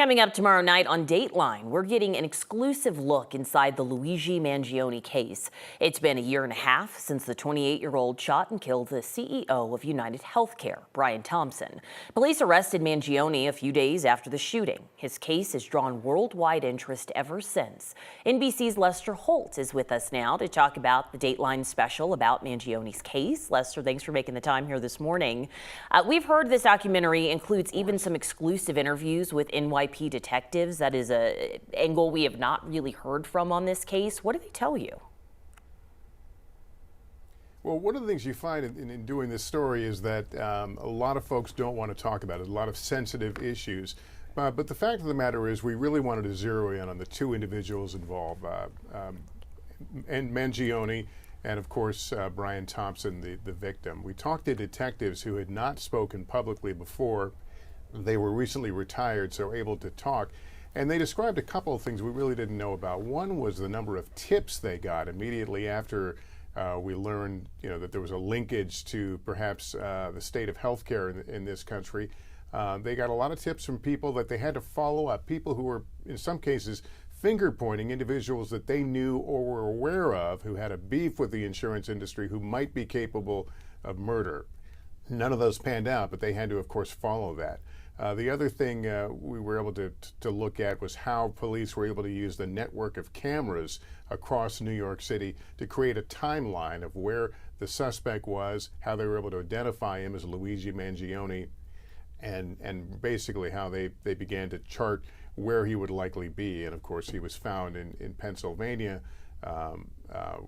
Coming up tomorrow night on Dateline, we're getting an exclusive look inside the Luigi Mangione case. It's been a year and a half since the 28-year-old shot and killed the CEO of UnitedHealthcare, Brian Thompson. Police arrested Mangione a few days after the shooting. His case has drawn worldwide interest ever since. NBC's Lester Holt is with us now to talk about the Dateline special about Mangione's case. Lester, thanks for making the time here this morning. We've heard this documentary includes even some exclusive interviews with NYPD detectives. That is an angle we have not really heard from on this case. What do they tell you? Well, one of the things you find in doing this story is that a lot of folks don't want to talk about it, a lot of sensitive issues. But the fact of the matter is we really wanted to zero in on the two individuals involved, and Mangione and, of course, Brian Thompson, the victim. We talked to detectives who had not spoken publicly before. They were recently retired, so able to talk. And they described a couple of things we really didn't know about. One was the number of tips they got immediately after we learned, that there was a linkage to perhaps the state of healthcare in this country. They got a lot of tips from people that they had to follow up, people who were, in some cases, finger-pointing individuals that they knew or were aware of who had a beef with the insurance industry who might be capable of murder. None of those panned out, but they had to, of course, follow that. The other thing we were able to look at was how police were able to use the network of cameras across New York City to create a timeline of where the suspect was, how they were able to identify him as Luigi Mangione, and basically how they began to chart where he would likely be. And of course, he was found in Pennsylvania,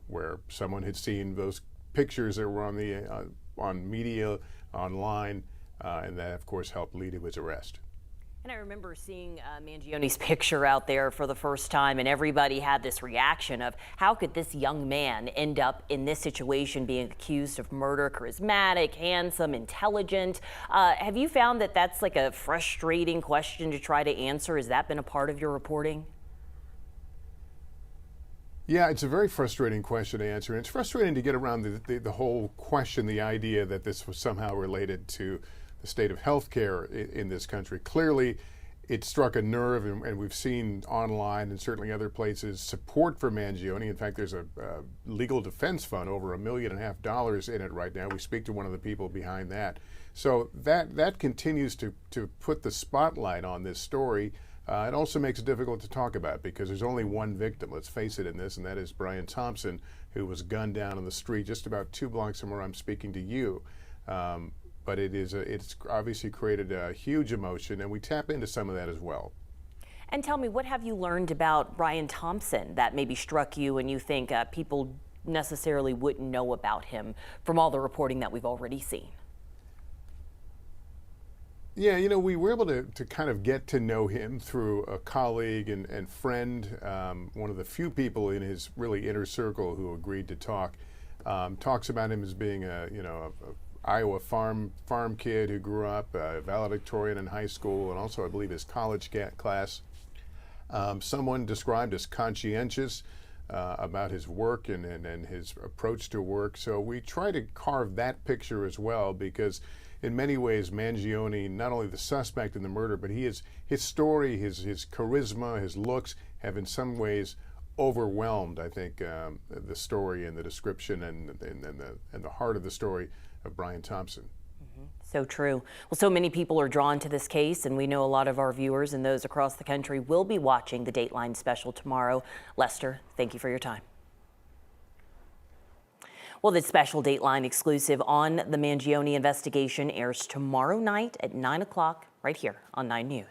where someone had seen those pictures that were on media online. And that, of course, helped lead to his arrest. And I remember seeing Mangione's picture out there for the first time, and everybody had this reaction of how could this young man end up in this situation being accused of murder, charismatic, handsome, intelligent. Have you found that that's like a frustrating question to try to answer? Has that been a part of your reporting? Yeah, it's a very frustrating question to answer. And it's frustrating to get around the whole question, the idea that this was somehow related to the state of healthcare in this country. Clearly, it struck a nerve, and we've seen online and certainly other places support for Mangione. In fact, there's a legal defense fund, over $1.5 million in it right now. We speak to one of the people behind that. So that continues to put the spotlight on this story. It also makes it difficult to talk about because there's only one victim, let's face it, in this, and that is Brian Thompson, who was gunned down on the street just about 2 blocks from where I'm speaking to you. But it's obviously created a huge emotion, and we tap into some of that as well. And tell me, what have you learned about Brian Thompson that maybe struck you and you think people necessarily wouldn't know about him from all the reporting that we've already seen? Yeah, we were able to kind of get to know him through a colleague and friend, one of the few people in his really inner circle who agreed to talk. Talks about him as being a Iowa farm kid who grew up valedictorian in high school, and also I believe his college class. Someone described as conscientious about his work and his approach to work. So we try to carve that picture as well, because in many ways Mangione, not only the suspect in the murder, but his story, his charisma, his looks have in some ways overwhelmed, I think, the story and the description and the heart of the story of Brian Thompson. So true. Well, so many people are drawn to this case, and we know a lot of our viewers and those across the country will be watching the Dateline special tomorrow. Lester, thank you for your time. Well, this special Dateline exclusive on the Mangione investigation airs tomorrow night at 9 o'clock right here on 9 News.